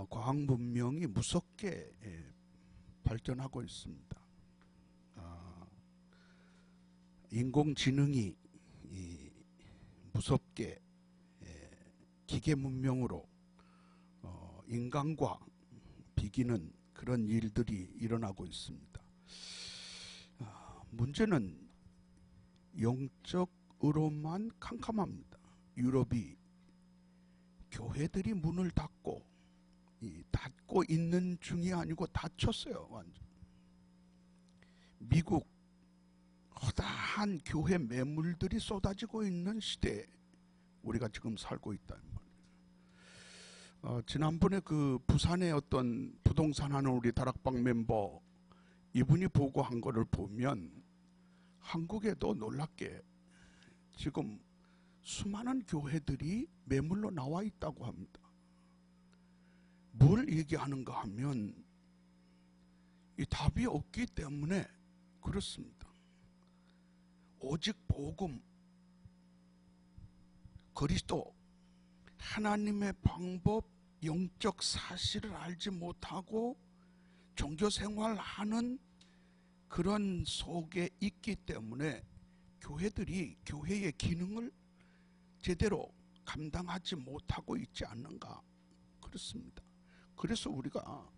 과학 문명이 무섭게 발전하고 있습니다. 인공지능이 무섭게 기계 문명으로 인간과 비기는 그런 일들이 일어나고 있습니다. 문제는 영적으로만 캄캄합니다. 유럽이 교회들이 문을 닫고 있는 중이 아니고 닫혔어요. 완전. 미국 허다한 교회 매물들이 쏟아지고 있는 시대에 우리가 지금 살고 있다. 지난번에 그 부산의 어떤 부동산 하는 우리 다락방 멤버 이분이 보고한 거를 보면 한국에도 놀랍게 지금 수많은 교회들이 매물로 나와 있다고 합니다. 뭘 얘기하는가 하면 이 답이 없기 때문에 그렇습니다. 오직 복음, 그리스도, 하나님의 방법, 영적 사실을 알지 못하고 종교생활하는 그런 속에 있기 때문에 교회들이 교회의 기능을 제대로 감당하지 못하고 있지 않는가 그렇습니다. 그래서 우리가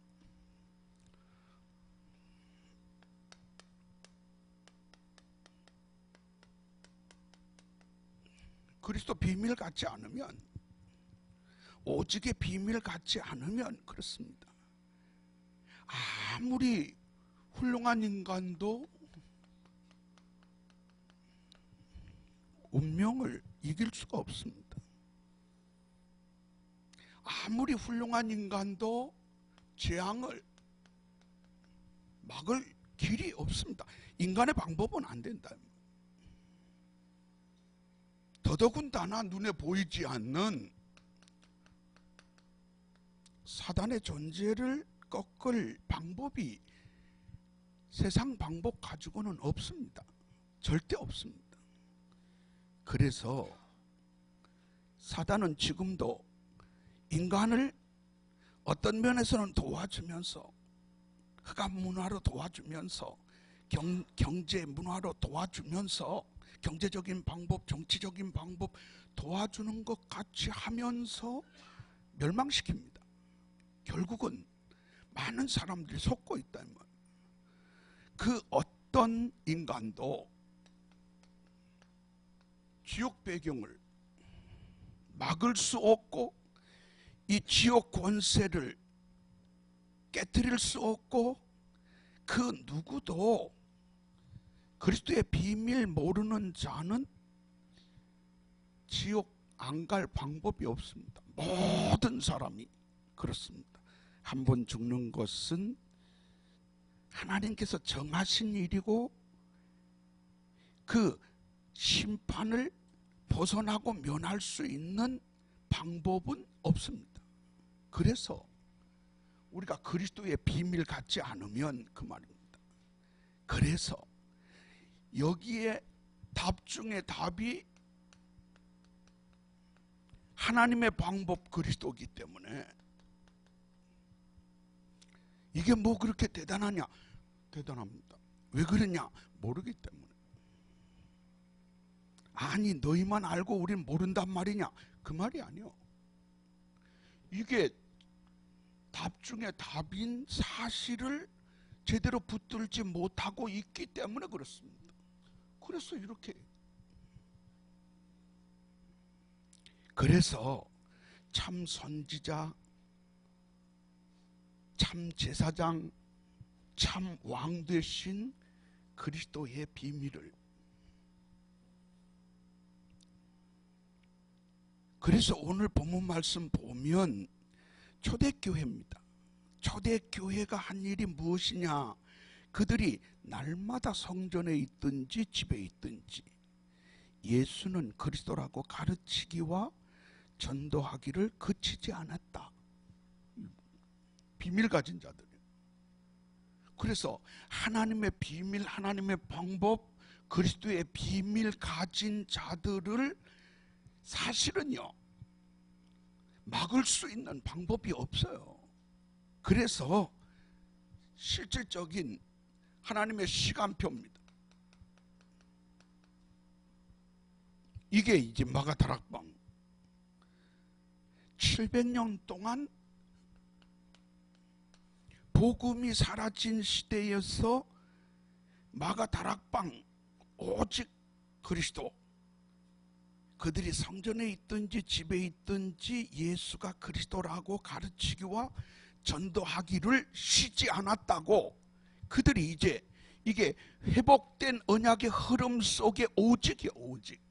그리스도 비밀 갖지 않으면, 오직의 비밀 갖지 않으면 그렇습니다. 아무리 훌륭한 인간도 운명을 이길 수가 없습니다. 아무리 훌륭한 인간도 재앙을 막을 길이 없습니다. 인간의 방법은 안 된다. 더더군다나 눈에 보이지 않는 사단의 존재를 꺾을 방법이 세상 방법 가지고는 없습니다. 절대 없습니다. 그래서 사단은 지금도 인간을 어떤 면에서는 도와주면서, 흑암 문화로 도와주면서, 경제 문화로 도와주면서, 경제적인 방법, 정치적인 방법 도와주는 것 같이 하면서 멸망시킵니다. 결국은 많은 사람들이 속고 있다는 말이에요. 그 어떤 인간도 지옥 배경을 막을 수 없고 이 지옥 권세를 깨트릴 수 없고 그 누구도 그리스도의 비밀 모르는 자는 지옥 안 갈 방법이 없습니다. 모든 사람이 그렇습니다. 한 번 죽는 것은 하나님께서 정하신 일이고 그 심판을 벗어나고 면할 수 있는 방법은 없습니다. 그래서 우리가 그리스도의 비밀 갖지 않으면 그 말입니다. 그래서 여기에 답 중에 답이 하나님의 방법 그리스도이기 때문에 이게 뭐 그렇게 대단하냐? 대단합니다. 왜 그러냐? 모르기 때문에. 아니 너희만 알고 우린 모른단 말이냐? 그 말이 아니요. 이게 답 중에 답인 사실을 제대로 붙들지 못하고 있기 때문에 그렇습니다. 그래서 이렇게, 그래서 참 선지자, 참 제사장, 참 왕 되신 그리스도의 비밀을, 그래서 오늘 본문 말씀 보면 초대교회입니다. 초대교회가 한 일이 무엇이냐? 그들이 날마다 성전에 있든지 집에 있든지 예수는 그리스도라고 가르치기와 전도하기를 그치지 않았다. 비밀 가진 자들. 그래서 하나님의 비밀, 하나님의 방법, 그리스도의 비밀 가진 자들을 사실은요 막을 수 있는 방법이 없어요. 그래서 실질적인 하나님의 시간표입니다. 이게 이제 마가다락방 700년 동안 복음이 사라진 시대에서 마가다락방 오직 그리스도, 그들이 성전에 있든지 집에 있든지 예수가 그리스도라고 가르치기와 전도하기를 쉬지 않았다고, 그들이 이제 이게 회복된 언약의 흐름 속에 오직이요, 오직.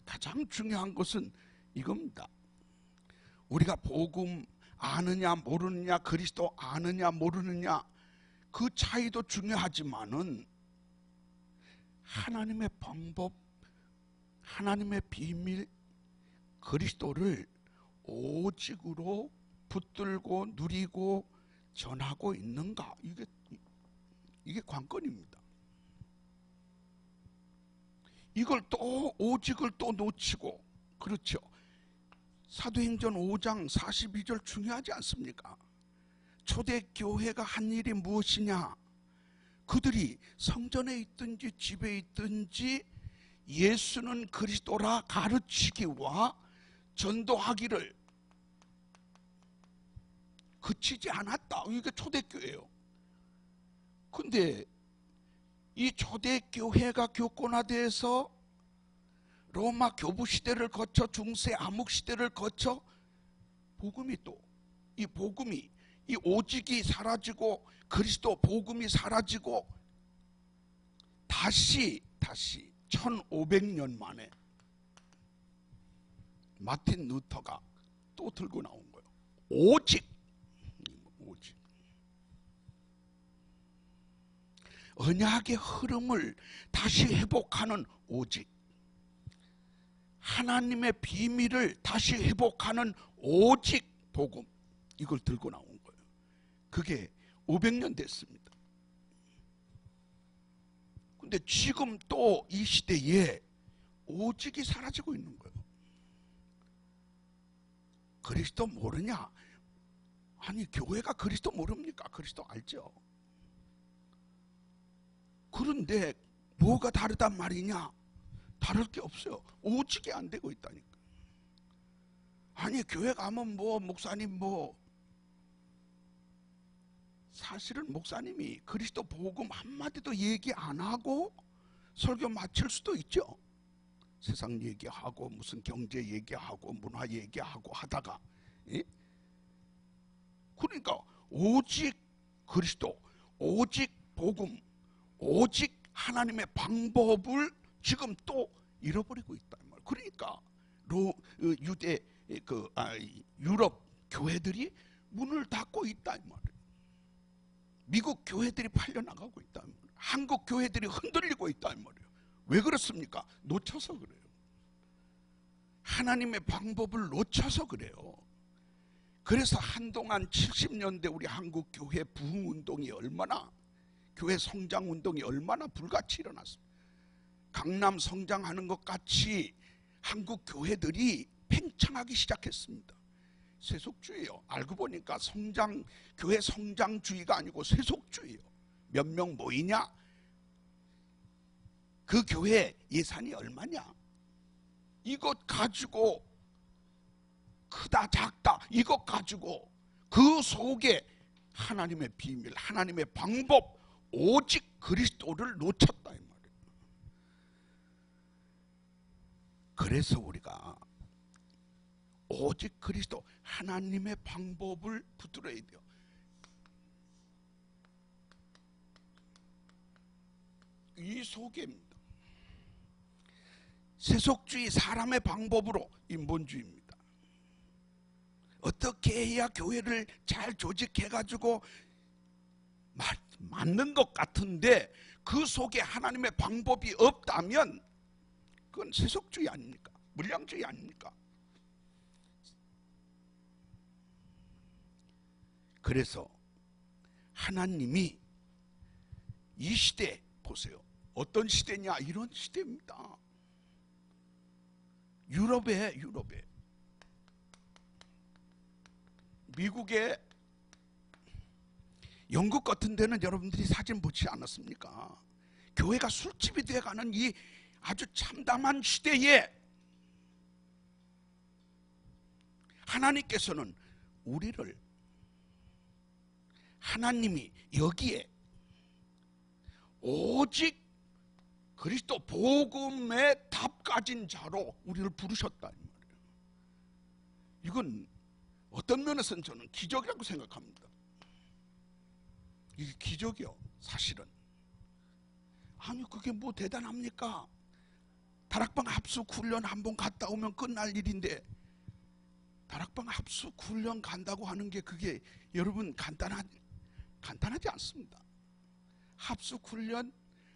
가장 중요한 것은 이겁니다. 우리가 복음 아느냐 모르느냐, 그리스도 아느냐 모르느냐, 그 차이도 중요하지만은 하나님의 방법, 하나님의 비밀, 그리스도를 오직으로 붙들고 누리고 전하고 있는가, 이게 관건입니다. 이걸 또 오직을 또 놓치고, 그렇죠, 사도행전 5장 42절 중요하지 않습니까? 초대교회가 한 일이 무엇이냐, 그들이 성전에 있든지 집에 있든지 예수는 그리스도라 가르치기와 전도하기를 그치지 않았다. 이게 초대교회예요. 근데 이 초대교회가 교권화돼서 로마 교부 시대를 거쳐 중세 암흑 시대를 거쳐 복음이 또, 이 복음이, 이 오직이 사라지고 그리스도 복음이 사라지고 다시 1500년 만에 마틴 루터가 또 들고 나온 거예요. 오직. 언약의 흐름을 다시 회복하는 오직, 하나님의 비밀을 다시 회복하는 오직 복음, 이걸 들고 나온 거예요. 그게 500년 됐습니다. 근데 지금 또 이 시대에 오직이 사라지고 있는 거예요. 그리스도 모르냐? 아니, 교회가 그리스도 모릅니까? 그리스도 알죠. 그런데 뭐가 다르단 말이냐? 다를 게 없어요. 오직이 안 되고 있다니까. 아니, 교회 가면 뭐 목사님 뭐, 사실은 목사님이 그리스도 복음 한마디도 얘기 안 하고 설교 마칠 수도 있죠. 세상 얘기하고 무슨 경제 얘기하고 문화 얘기하고 하다가, 예? 그러니까 오직 그리스도, 오직 복음, 오직 하나님의 방법을 지금 또 잃어버리고 있다. 그러니까 유럽 교회들이 문을 닫고 있다 이 말이에요. 미국 교회들이 팔려나가고 있다 이 말이에요. 한국 교회들이 흔들리고 있다 이 말이에요. 왜 그렇습니까? 놓쳐서 그래요. 하나님의 방법을 놓쳐서 그래요. 그래서 한동안 70년대 우리 한국 교회 부흥운동이 얼마나, 교회 성장운동이 얼마나 불같이 일어났습니다. 강남 성장하는 것 같이 한국 교회들이 팽창하기 시작했습니다. 세속주의예요. 알고 보니까 교회 성장주의가 아니고 세속주의예요. 몇 명 모이냐? 그 교회 예산이 얼마냐? 이것 가지고 크다 작다 이것 가지고 그 속에 하나님의 비밀, 하나님의 방법, 오직 그리스도를 놓쳤다 이 말이에요. 그래서 우리가 오직 그리스도, 하나님의 방법을 붙들어야 돼요. 이 속에입니다. 세속주의, 사람의 방법으로 인본주의입니다. 어떻게 해야 교회를 잘 조직해가지고 맞는 것 같은데 그 속에 하나님의 방법이 없다면 그건 세속주의 아닙니까? 물량주의 아닙니까? 그래서 하나님이 이 시대 보세요. 어떤 시대냐? 이런 시대입니다. 유럽에 미국에 영국 같은 데는 여러분들이 사진 보지 않았습니까? 교회가 술집이 돼가는 이 아주 참담한 시대에 하나님께서는 우리를, 하나님이 여기에 오직 그리스도 복음의 답 가진 자로 우리를 부르셨다 이 말이에요. 이건 어떤 면에서는 저는 기적이라고 생각합니다. 이게 기적이요, 사실은. 아니 그게 뭐 대단합니까? 다락방 합숙 훈련 한번 갔다 오면 끝날 일인데, 다락방 합숙 훈련 간다고 하는 게 그게 여러분 간단하지 않습니다. 합숙 훈련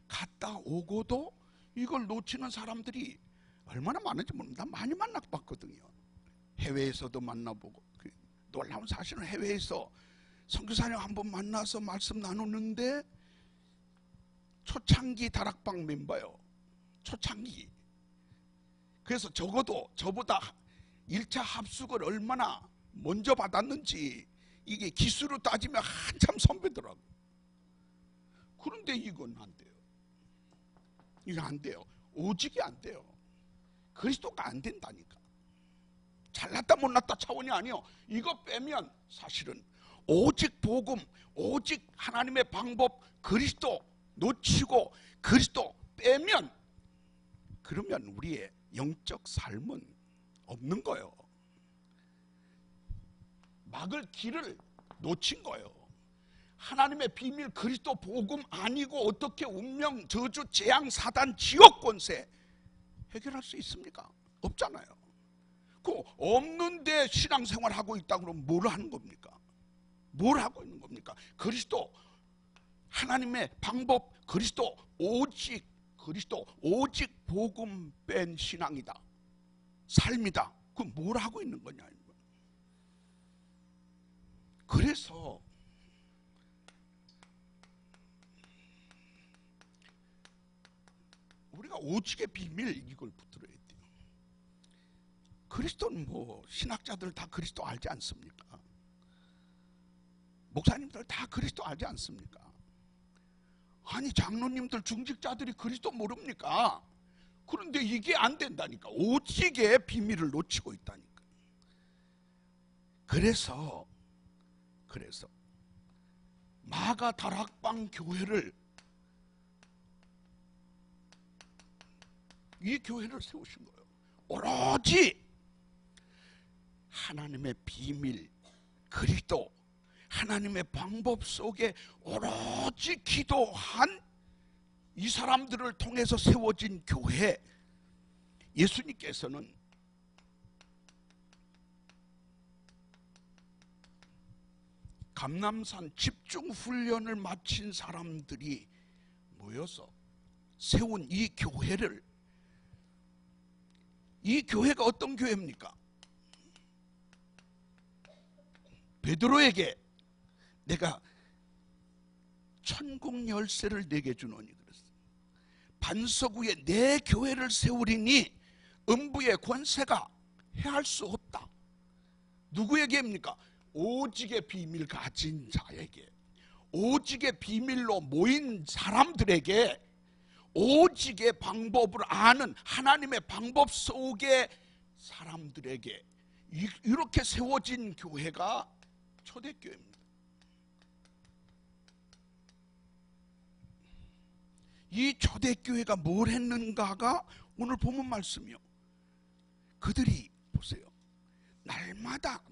갔다 오고도 이걸 놓치는 사람들이 얼마나 많은지 모릅니다. 많이 만나봤거든요. 해외에서도 만나보고. 놀라운 사실은 해외에서 선교사님 한번 만나서 말씀 나누는데 초창기 다락방 멤버요. 초창기. 그래서 적어도 저보다 1차 합숙을 얼마나 먼저 받았는지 이게 기수로 따지면 한참 선배더라고요. 그런데 이건 안 돼요. 이거 안 돼요. 오직이 안 돼요. 그리스도가 안 된다니까. 잘났다 못났다 차원이 아니요. 이거 빼면 사실은 오직 복음, 오직 하나님의 방법, 그리스도 놓치고 그리스도 빼면, 그러면 우리의 영적 삶은 없는 거예요. 막을 길을 놓친 거예요. 하나님의 비밀 그리스도 복음 아니고 어떻게 운명, 저주, 재앙, 사단, 지옥 권세 해결할 수 있습니까? 없잖아요. 그 없는데 신앙생활 하고 있다 그러면 뭘 하는 겁니까? 뭘 하고 있는 겁니까? 그리스도, 하나님의 방법, 그리스도, 오직 그리스도, 오직 복음 뺀 신앙이다, 삶이다. 그럼 뭘 하고 있는 거냐? 그래서 우리가 오직의 비밀 이걸 붙들어야 돼요. 그리스도는 뭐 신학자들 다 그리스도 알지 않습니까? 목사님들 다 그리스도 알지 않습니까? 아니 장로님들 중직자들이 그리스도 모릅니까? 그런데 이게 안 된다니까. 오직의 비밀을 놓치고 있다니까. 그래서 마가 다락방 교회를, 이 교회를 세우신 거예요. 오로지 하나님의 비밀, 그리스도, 하나님의 방법 속에 오로지 기도한 이 사람들을 통해서 세워진 교회. 예수님께서는 감람산 집중 훈련을 마친 사람들이 모여서 세운 이 교회를, 이 교회가 어떤 교회입니까? 베드로에게 내가 천국 열쇠를 내게 주노니 그랬어요. 반석 위에 내 교회를 세우리니 음부의 권세가 해할 수 없다. 누구에게입니까? 오직의 비밀 가진 자에게, 오직의 비밀로 모인 사람들에게, 오직의 방법을 아는 하나님의 방법 속의 사람들에게 이렇게 세워진 교회가 초대교회입니다. 이 초대교회가 뭘 했는가가 오늘 본문 말씀이요. 그들이 보세요. 날마다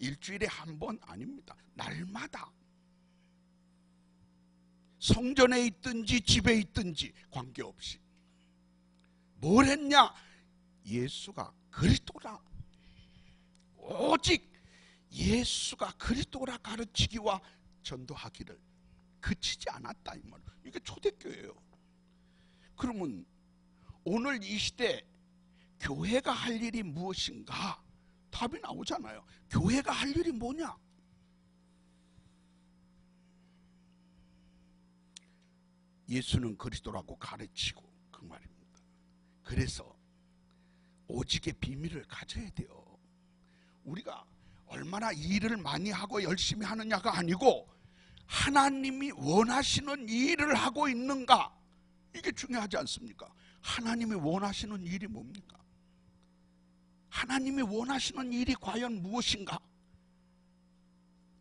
일주일에 한 번 아닙니다. 날마다 성전에 있든지 집에 있든지 관계없이 뭘 했냐? 예수가 그리스도라, 오직 예수가 그리스도라 가르치기와 전도하기를 그치지 않았다 이 말. 이게 초대교회예요. 그러면 오늘 이 시대 교회가 할 일이 무엇인가? 답이 나오잖아요. 교회가 할 일이 뭐냐? 예수는 그리스도라고 가르치고, 그 말입니다. 그래서 오직의 비밀을 가져야 돼요. 우리가 얼마나 일을 많이 하고 열심히 하느냐가 아니고 하나님이 원하시는 일을 하고 있는가, 이게 중요하지 않습니까? 하나님이 원하시는 일이 뭡니까? 하나님이 원하시는 일이 과연 무엇인가?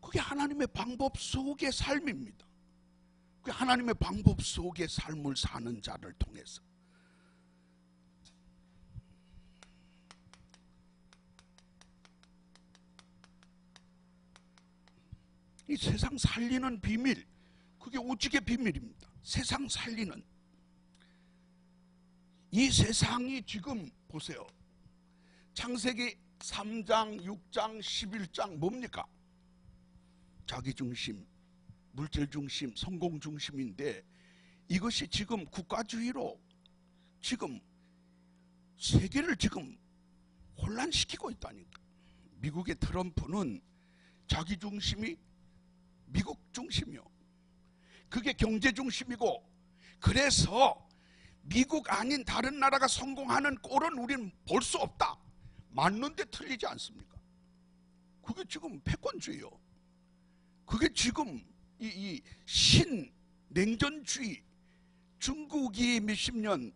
그게 하나님의 방법 속의 삶입니다. 그게 하나님의 방법 속의 삶을 사는 자를 통해서. 이 세상 살리는 비밀, 그게 오직의 비밀입니다. 세상 살리는. 이 세상이 지금 보세요. 창세기 3장, 6장, 11장 뭡니까? 자기중심, 물질중심, 성공중심인데 이것이 지금 국가주의로 지금 세계를 지금 혼란시키고 있다니까. 미국의 트럼프는 자기중심이 미국 중심이요. 그게 경제 중심이고, 그래서 미국 아닌 다른 나라가 성공하는 꼴은 우리는 볼 수 없다. 맞는데 틀리지 않습니까? 그게 지금 패권주의요. 그게 지금 이 신냉전주의, 중국이 몇십 년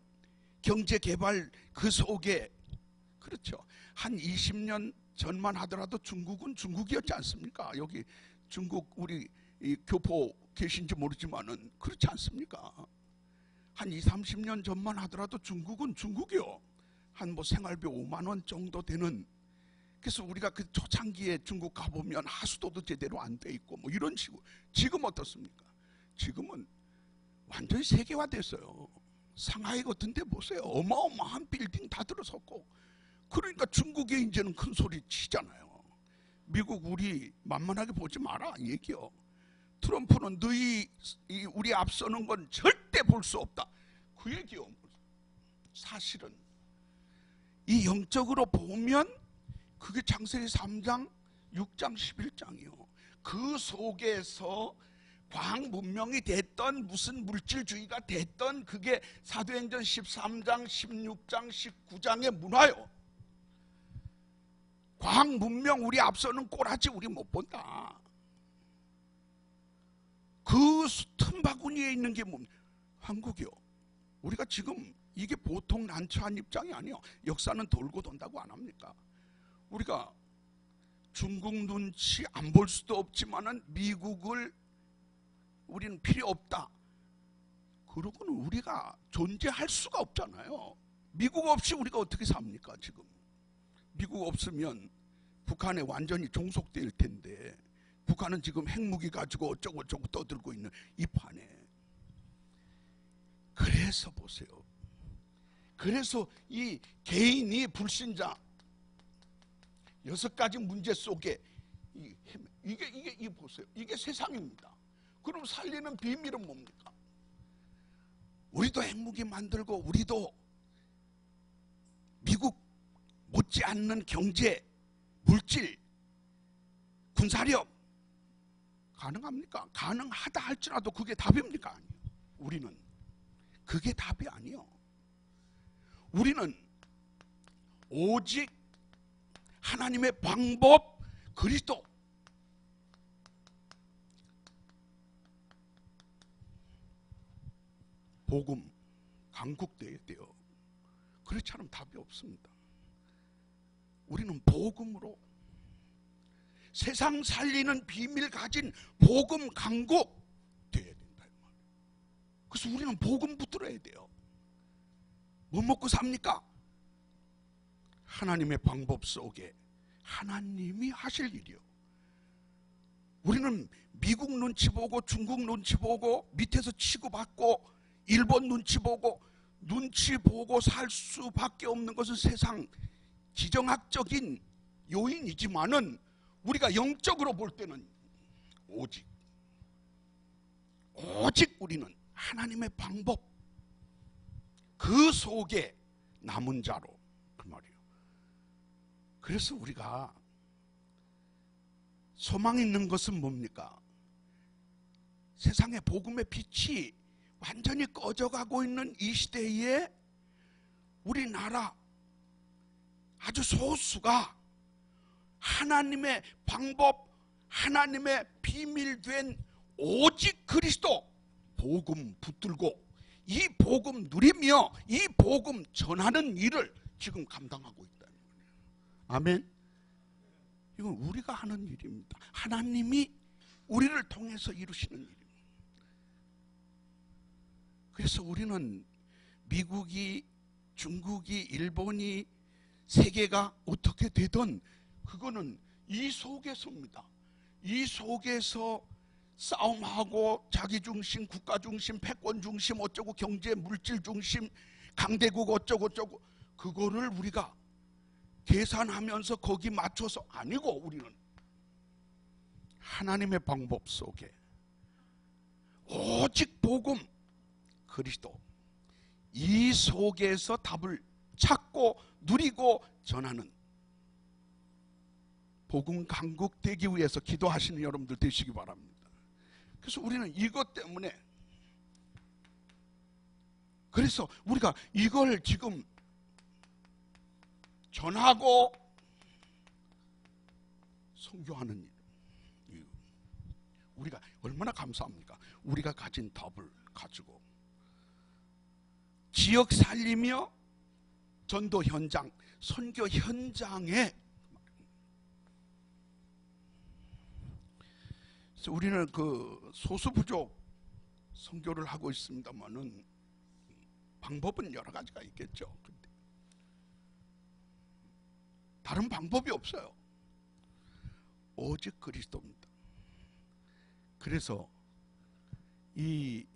경제 개발 그 속에, 그렇죠. 한 20년 전만 하더라도 중국은 중국이었지 않습니까? 여기 중국 우리 이 교포 계신지 모르지만은 그렇지 않습니까? 한 20, 30년 전만 하더라도 중국은 중국이요. 한 뭐 생활비 5만 원 정도 되는. 그래서 우리가 그 초창기에 중국 가보면 하수도도 제대로 안 돼 있고 뭐 이런 식으로. 지금 어떻습니까? 지금은 완전히 세계화됐어요. 상하이 같은 데 보세요. 어마어마한 빌딩 다 들어섰고. 그러니까 중국에 이제는 큰 소리 치잖아요. 미국 우리 만만하게 보지 마라 얘기요. 트럼프는 너희 우리 앞서는 건 절대 볼 수 없다, 그 얘기요. 사실은 이 영적으로 보면 그게 창세기 3장, 6장, 11장이요. 그 속에서 과학 문명이 됐던 무슨 물질주의가 됐던 그게 사도행전 13장, 16장, 19장의 문화요. 과학 문명 우리 앞서는 꼬라지 우리 못 본다. 그 틈바구니에 있는 게 뭡니까? 한국이요. 우리가 지금 이게 보통 난처한 입장이 아니에요. 역사는 돌고 돈다고 안 합니까? 우리가 중국 눈치 안 볼 수도 없지만은 미국을 우리는 필요 없다. 그러고는 우리가 존재할 수가 없잖아요. 미국 없이 우리가 어떻게 삽니까 지금? 미국 없으면 북한에 완전히 종속될 텐데, 북한은 지금 핵무기 가지고 어쩌고 떠들고 있는 이 판에. 그래서 보세요. 그래서 이 개인이 불신자 6가지 문제 속에 이게 보세요. 이게 세상입니다. 그럼 살리는 비밀은 뭡니까? 우리도 핵무기 만들고 우리도 미국 못지않는 경제, 물질, 군사력 가능합니까? 가능하다 할지라도 그게 답입니까? 아니요. 우리는 그게 답이 아니요. 우리는 오직 하나님의 방법, 그리스도, 복음 강국돼야 돼요. 그렇지 않으면 답이 없습니다. 우리는 복음으로 세상 살리는 비밀 가진 복음 강국 돼야 된다. 그래서 우리는 복음 붙들어야 돼요. 뭐 먹고 삽니까? 하나님의 방법 속에 하나님이 하실 일이요. 우리는 미국 눈치 보고 중국 눈치 보고 밑에서 치고받고 일본 눈치 보고 살 수밖에 없는 것은 세상 지정학적인 요인이지만은 우리가 영적으로 볼 때는 오직 우리는 하나님의 방법 그 속에 남은 자로, 그 말이에요. 그래서 우리가 소망 있는 것은 뭡니까? 세상의 복음의 빛이 완전히 꺼져가고 있는 이 시대에 우리나라 아주 소수가 하나님의 방법, 하나님의 비밀된 오직 그리스도 복음 붙들고 이 복음 누리며 이 복음 전하는 일을 지금 감당하고 있다는 거예요. 아멘. 이건 우리가 하는 일입니다. 하나님이 우리를 통해서 이루시는 일입니다. 그래서 우리는 미국이, 중국이, 일본이, 세계가 어떻게 되든 그거는 이 속에서입니다. 이 속에서 싸움하고 자기중심, 국가중심, 패권중심, 어쩌고 경제, 물질중심, 강대국 어쩌고 저쩌고 그거를 우리가 계산하면서 거기 맞춰서 아니고 우리는 하나님의 방법 속에 오직 복음 그리스도 이 속에서 답을 찾고 누리고 전하는 복음 강국되기 위해서 기도하시는 여러분들 되시기 바랍니다. 그래서 우리는 이것 때문에 그래서 우리가 이걸 지금 전하고 선교하는 일 우리가 얼마나 감사합니까? 우리가 가진 답을 가지고 지역 살리며 전도 현장, 선교 현장에 우리는 그 소수부족 선교를 하고 있습니다만은 방법은 여러 가지가 있겠죠. 근데 다른 방법이 없어요. 오직 그리스도입니다. 그래서 이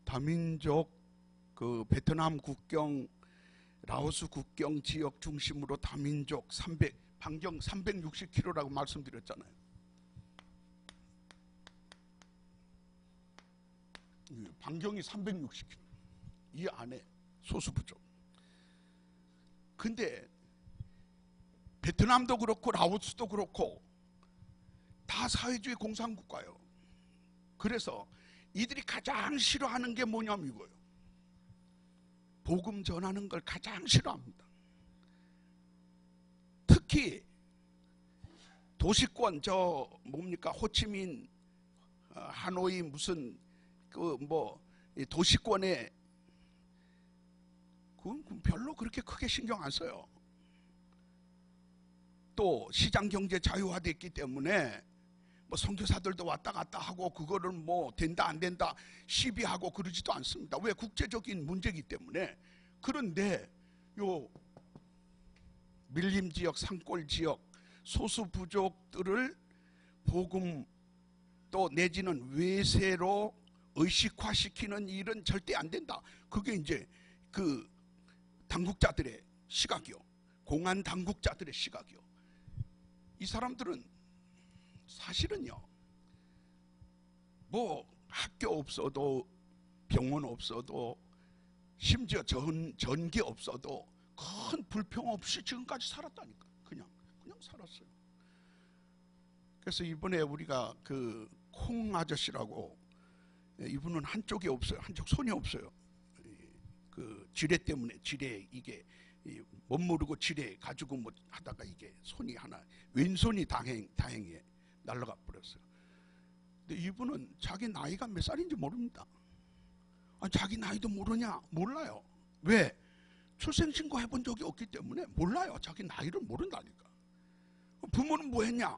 다민족 그 베트남 국경, 라오스 국경 지역 중심으로 다민족 반경 360km라고 말씀드렸잖아요. 반경이 360km. 이 안에 소수부족. 근데 베트남도 그렇고 라오스도 그렇고 다 사회주의 공산국가예요. 그래서 이들이 가장 싫어하는 게 뭐냐면 이거예요. 복음 전하는 걸 가장 싫어합니다. 특히 도시권 저 뭡니까 호치민, 하노이 무슨 그 뭐 도시권에 그건 별로 그렇게 크게 신경 안 써요. 또 시장 경제 자유화됐기 때문에 뭐 선교사들도 왔다 갔다 하고 그거를 뭐 된다 안 된다 시비하고 그러지도 않습니다. 왜? 국제적인 문제이기 때문에. 그런데 요 밀림 지역, 산골 지역 소수 부족들을 복음 또 내지는 외세로 의식화시키는 일은 절대 안 된다. 그게 이제 그 당국자들의 시각이요. 공안 당국자들의 시각이요. 이 사람들은 사실은요, 뭐 학교 없어도 병원 없어도 심지어 전기 없어도 큰 불평 없이 지금까지 살았다니까. 그냥 살았어요. 그래서 이번에 우리가 그 콩 아저씨라고, 이분은 한쪽이 없어요. 한쪽 손이 없어요. 그 지뢰 때문에, 지뢰 이게 못 모르고 지뢰 가지고 뭐 하다가 이게 손이 하나, 왼손이 다행히 날아가 버렸어요. 근데 이분은 자기 나이가 몇 살인지 모릅니다. 자기 나이도 모르냐? 몰라요. 왜? 출생신고 해본 적이 없기 때문에 몰라요. 자기 나이를 모른다니까. 부모는 뭐 했냐?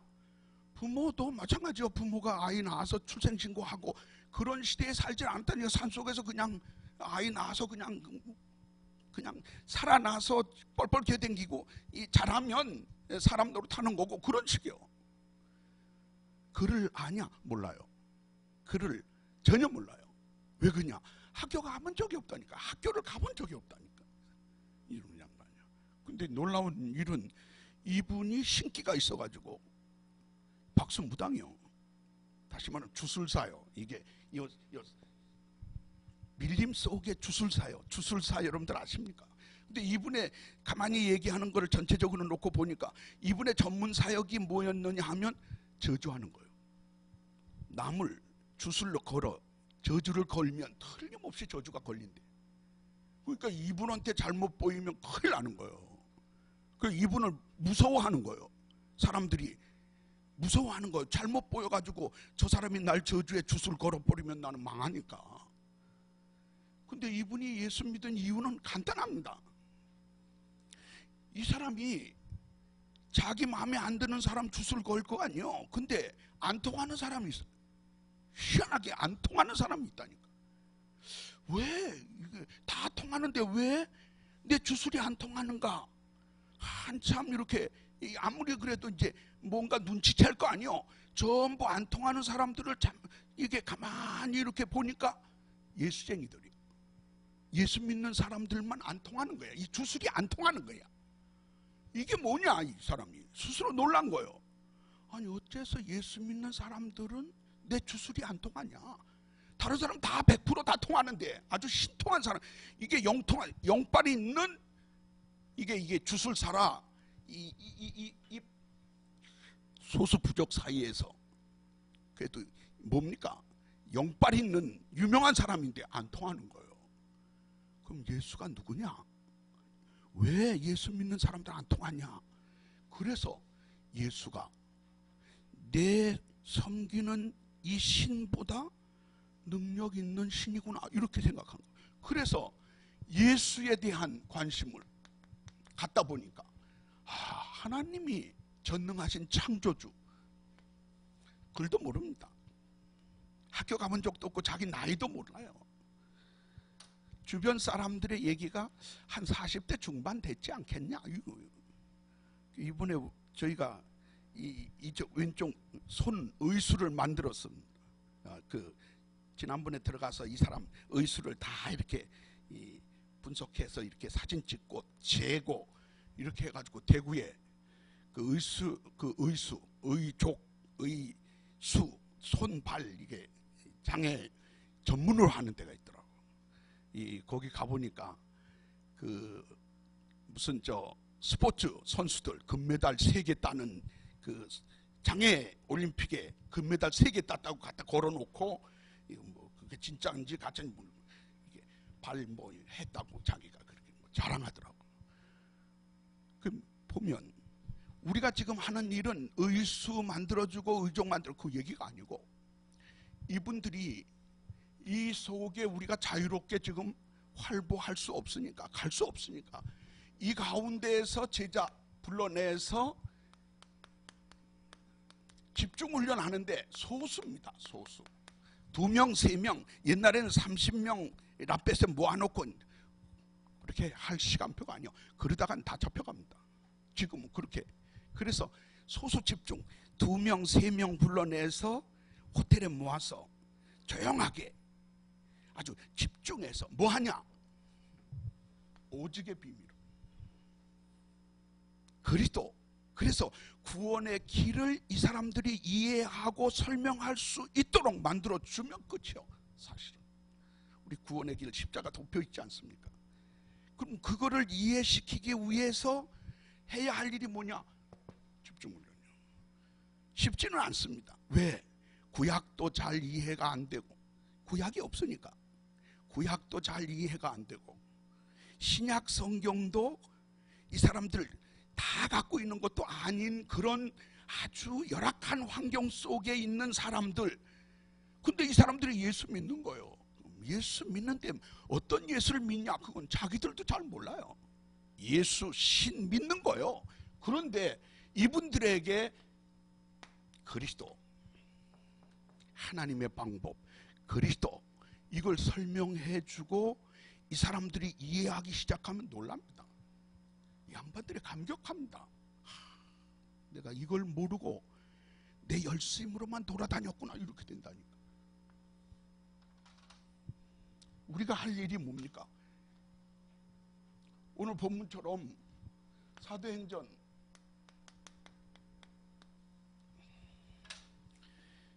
부모도 마찬가지요. 부모가 아이 낳아서 출생신고하고 그런 시대에 살지 않다니까. 산속에서 그냥 아이 낳아서 그냥 살아나서 뻘뻘 기어댕기고 잘하면 사람 노릇하는 거고 그런 식이요. 글을 아냐? 몰라요. 글을 전혀 몰라요. 왜 그러냐? 학교 가본 적이 없다니까. 학교를 가본 적이 없다니까. 이런 양반이야. 근데 놀라운 일은 이분이 신기가 있어가지고 박수무당이요. 다시 말하면 주술사요. 이게 밀림 속에 주술사요. 주술사 여러분들 아십니까? 근데 이분의 가만히 얘기하는 거를 전체적으로 놓고 보니까 이분의 전문 사역이 뭐였느냐 하면 저주하는 거예요. 남을 주술로 걸어 저주를 걸면 틀림없이 저주가 걸린대. 그러니까 이분한테 잘못 보이면 큰일 나는 거예요. 그 이분을 무서워하는 거예요. 사람들이 무서워하는 거예요. 잘못 보여가지고 저 사람이 날 저주에 jut을 걸어버리면 나는 망하니까. 근데 이분이 예수 믿은 이유는 간단합니다. 이 사람이 자기 마음에 안 드는 사람 jut을 걸 거 아니에요. 근데 안 통하는 사람이 있어요. 희한하게 안 통하는 사람이 있다니까. 왜? 이게 다 통하는데 왜 내 주술이 안 통하는가? 한참 이렇게 아무리 그래도 이제 뭔가 눈치챌 거 아니요. 전부 안 통하는 사람들을 참 이게 가만히 이렇게 보니까 예수쟁이들이요. 예수 믿는 사람들만 안 통하는 거야. 이 주술이 안 통하는 거야. 이게 뭐냐, 이 사람이 스스로 놀란 거예요. 아니 어째서 예수 믿는 사람들은 내 주술이 안 통하냐? 다른 사람 다 100% 다 통하는데 아주 신통한 사람, 이게 영통한 영빨이 있는 이게 주술사라. 이 소수 부족 사이에서 그래도 뭡니까? 영빨 있는 유명한 사람인데 안 통하는 거예요. 그럼 예수가 누구냐? 왜 예수 믿는 사람들 안 통하냐? 그래서 예수가 내 섬기는 이 신보다 능력 있는 신이구나 이렇게 생각한 거예요. 그래서 예수에 대한 관심을 갖다 보니까 하나님이 전능하신 창조주, 글도 모릅니다. 학교 가본 적도 없고 자기 나이도 몰라요. 주변 사람들의 얘기가 한 40대 중반 됐지 않겠냐. 이번에 저희가 이쪽 왼쪽 손 의수를 만들었습니다. 지난번에 들어가서 이 사람 의수를 다 이렇게 분석해서 이렇게 사진 찍고 재고 이렇게 해가지고 대구에 그 의수, 의족, 의수, 손발 이게 장애 전문으로 하는 데가 있더라고. 거기 가보니까 그 무슨 스포츠 선수들 금메달 3개 따는 그 장애 올림픽에 금메달 3개 땄다고 갖다 걸어놓고 뭐 그게 진짜인지 가짜인지 발 뭐 했다고 자기가 그렇게 자랑하더라고. 그 보면 우리가 지금 하는 일은 의수 만들어주고 의족 만들고 그 얘기가 아니고 이분들이 이 속에 우리가 자유롭게 지금 활보할 수 없으니까 갈 수 없으니까 이 가운데에서 제자 불러내서 집중훈련 하는데 소수입니다. 소수. 2명, 3명, 옛날에는 30명 라펫에 모아놓고 그렇게 할 시간표가 아니요. 그러다간 다 잡혀갑니다. 지금은 그렇게. 그래서 소수 집중 2명, 3명 불러내서 호텔에 모아서 조용하게 아주 집중해서 뭐하냐? 오직의 비밀. 그리스도. 그래서 구원의 길을 이 사람들이 이해하고 설명할 수 있도록 만들어주면 끝이요. 사실은 우리 구원의 길 십자가 덮여있지 않습니까? 그럼 그거를 이해시키기 위해서 해야 할 일이 뭐냐? 집중훈련이요. 쉽지는 않습니다. 왜? 구약도 잘 이해가 안 되고 구약이 없으니까 구약도 잘 이해가 안 되고 신약 성경도 이 사람들 다 갖고 있는 것도 아닌 그런 아주 열악한 환경 속에 있는 사람들. 근데 이 사람들이 예수 믿는 거예요. 예수 믿는데 어떤 예수를 믿냐? 그건 자기들도 잘 몰라요. 예수 신 믿는 거예요. 그런데 이분들에게 그리스도, 하나님의 방법, 그리스도 이걸 설명해 주고 이 사람들이 이해하기 시작하면 놀랍니다. 양반들이 감격합니다. 내가 이걸 모르고 내 열심으로만 돌아다녔구나 이렇게 된다니까. 우리가 할 일이 뭡니까? 오늘 본문처럼 사도행전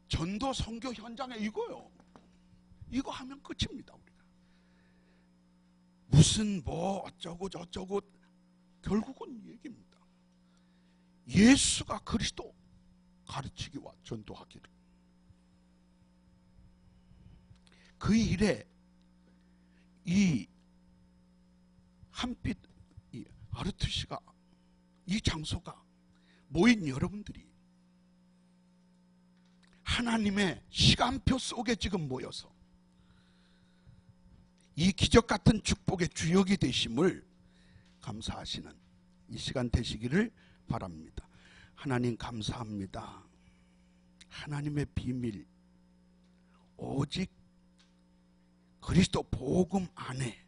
전도 선교 현장에 이거요. 이거 하면 끝입니다. 우리가 무슨 뭐 어쩌고 저쩌고 결국은 얘기입니다. 예수가 그리스도 가르치기와 전도하기를. 그 일에 이 한빛 이 아르투시가 이 장소가 모인 여러분들이 하나님의 시간표 속에 지금 모여서 이 기적 같은 축복의 주역이 되심을 감사하시는 이 시간 되시기를 바랍니다. 하나님 감사합니다. 하나님의 비밀 오직 그리스도 복음 안에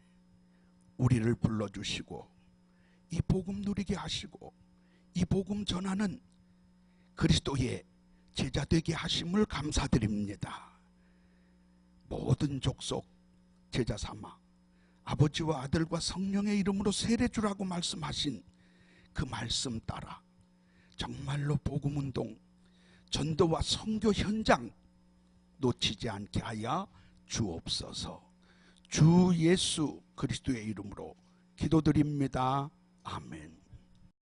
우리를 불러주시고 이 복음 누리게 하시고 이 복음 전하는 그리스도의 제자 되게 하심을 감사드립니다. 모든 족속 제자 삼아 아버지와 아들과 성령의 이름으로 세례 주라고 말씀하신 그 말씀 따라 정말로 복음운동 전도와 선교 현장 놓치지 않게 하여 주옵소서. 주 예수 그리스도의 이름으로 기도드립니다. 아멘.